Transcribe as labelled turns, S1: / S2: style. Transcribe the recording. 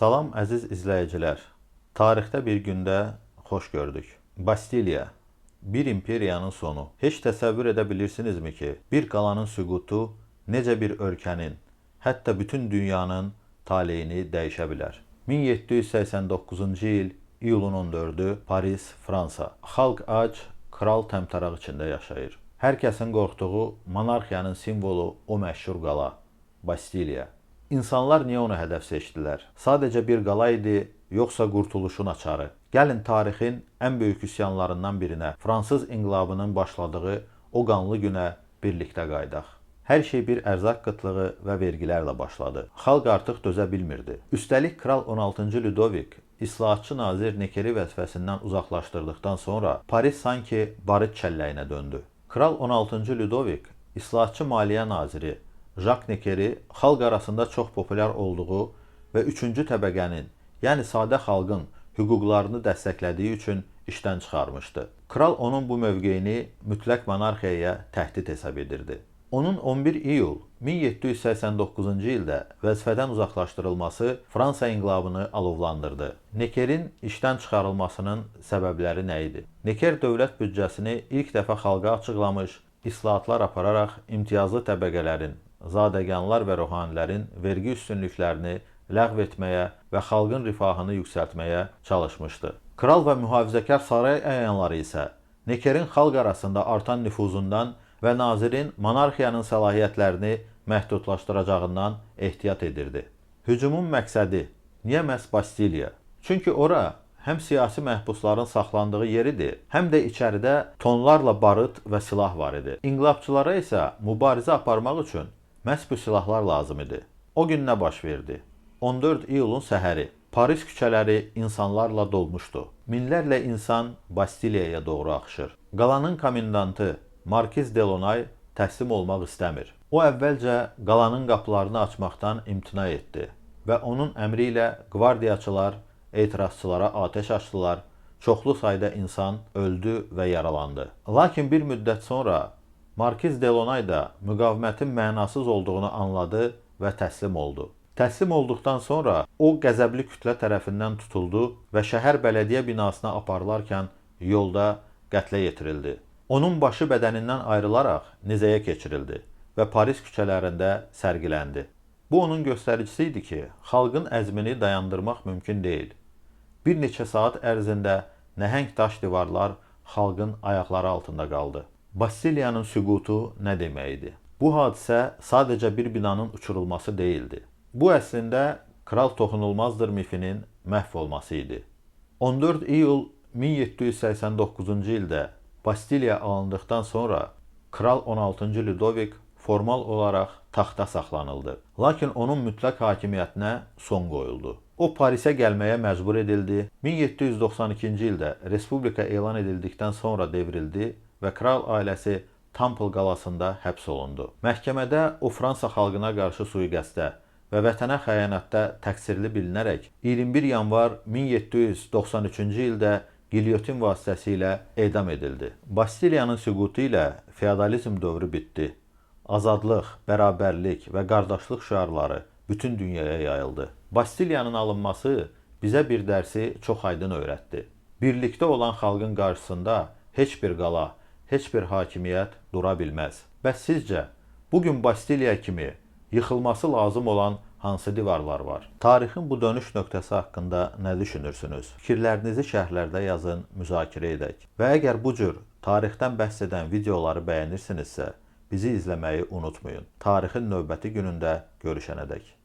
S1: Salam əziz izləyicilər. Tarixdə bir gündə xoş gördük. Bastiliya, bir imperiyanın sonu. Heç təsəvvür edə bilirsinizmi ki, bir qalanın süqutu necə bir ölkənin, hətta bütün dünyanın taleyini dəyişə bilər? 1789-cu il iyulun 14-ü Paris, Fransa. Xalq ac, kral təmtəraq içində yaşayır. Hər kəsin qorxduğu monarxiyanın simvolu o məşhur qala, Bastiliya. İnsanlar niyə onu hədəf seçdilər? Sadəcə bir qala idi, yoxsa qurtuluşun açarı? Gəlin tarixin ən böyük üsyanlarından birinə, Fransız inqilabının başladığı o qanlı günə birlikdə qaydaq. Hər şey bir ərzaq qıtlığı və vergilərlə başladı. Xalq artıq dözə bilmirdi. Üstəlik kral 16-cı Ludovik islahatçı nazir Nekeri vəzifəsindən uzaqlaşdırdıqdan sonra Paris sanki barıt çəlləyinə döndü. Kral 16-cı Ludovik islahatçı maliyyə naziri Jacques Nekeri xalq arasında çox populyar olduğu və üçüncü təbəqənin, yəni sadə xalqın hüquqlarını dəstəklədiyi üçün işdən çıxarmışdı. Kral onun bu mövqeyini mütləq monarxiyaya təhdid hesab edirdi. Onun 11 iyul 1789-cu ildə vəzifədən uzaqlaşdırılması Fransa inqilabını alovlandırdı. Nekerin işdən çıxarılmasının səbəbləri nə idi? Neker dövlət büdcəsini ilk dəfə xalqa açıqlamış, islahatlar apararaq imtiyazlı təbəqələrin, zadəganlar və ruhanilərin vergi üstünlüklərini ləğv etməyə və xalqın rifahını yüksəltməyə çalışmışdı. Kral və mühafizəkar saray əyanları isə Nekerin xalq arasında artan nüfuzundan və nazirin monarxiyanın səlahiyyətlərini məhdudlaşdıracağından ehtiyat edirdi. Hücumun məqsədi niyə məhz Bastiliya? Çünki ora həm siyasi məhbusların saxlandığı yer idi, həm də içəridə tonlarla barıt və silah var idi. İnqilabçılara isə mübarizə aparmaq üçün məhz bu silahlar lazım idi. O gün nə baş verdi? 14 iyulun səhəri. Paris küçələri insanlarla dolmuşdu. Minlərlə insan Bastiliyaya doğru axışır. Qalanın komendantı Markiz Delonay təslim olmaq istəmir. O əvvəlcə qalanın qapılarını açmaqdan imtina etdi və onun əmri ilə qvardiyaçılar etirazçılara atəş açdılar. Çoxlu sayda insan öldü və yaralandı. Lakin bir müddət sonra Markiz Delonay da müqavimətin mənasız olduğunu anladı və təslim oldu. Təslim olduqdan sonra o qəzəbli kütlə tərəfindən tutuldu və şəhər bələdiyyə binasına aparılarkən yolda qətlə yetirildi. Onun başı bədənindən ayrılaraq nizəyə keçirildi və Paris küçələrində sərgiləndi. Bu onun göstəricisi idi ki, xalqın əzmini dayandırmaq mümkün deyil. Bir neçə saat ərzində nəhəng daş divarlar xalqın ayaqları altında qaldı. Bastiliyanın süqutu nə deməkdir? Bu hadisə sadəcə bir binanın uçurulması deyildi. Bu əslində kral toxunulmazdır mifinin məhv olması idi. 14 iyul 1789-cu ildə Bastiliya alındıqdan sonra kral 16-cı Ludovik formal olaraq taxta saxlanıldı. Lakin onun mütləq hakimiyyətinə son qoyuldu. O Parisə gəlməyə məcbur edildi. 1792-ci ildə respublika elan edildikdən sonra devrildi və kral ailəsi Temple qalasında həbs olundu. Məhkəmədə o Fransa xalqına qarşı sui-qəsdə və vətənə xəyanətdə təqsirli bilinərək 21 yanvar 1793-cü ildə gilyotin vasitəsilə edam edildi. Bastiliyanın süqutu ilə feodalizm dövrü bitdi. Azadlıq, bərabərlik və qardaşlıq şüarları bütün dünyaya yayıldı. Bastiliyanın alınması bizə bir dərsi çox aydın öyrətdi. Birlikdə olan xalqın qarşısında heç bir qala, heç bir hakimiyyət dura bilməz. Bəs sizcə, bugün Bastiliya kimi yıxılması lazım olan hansı divarlar var? Tarixin bu dönüş nöqtəsi haqqında nə düşünürsünüz? Fikirlərinizi şərhlərdə yazın, müzakirə edək. Və əgər bu cür tarixdən bəhs edən videoları bəyənirsinizsə, bizi izləməyi unutmayın. Tarixin növbəti günündə görüşənədək.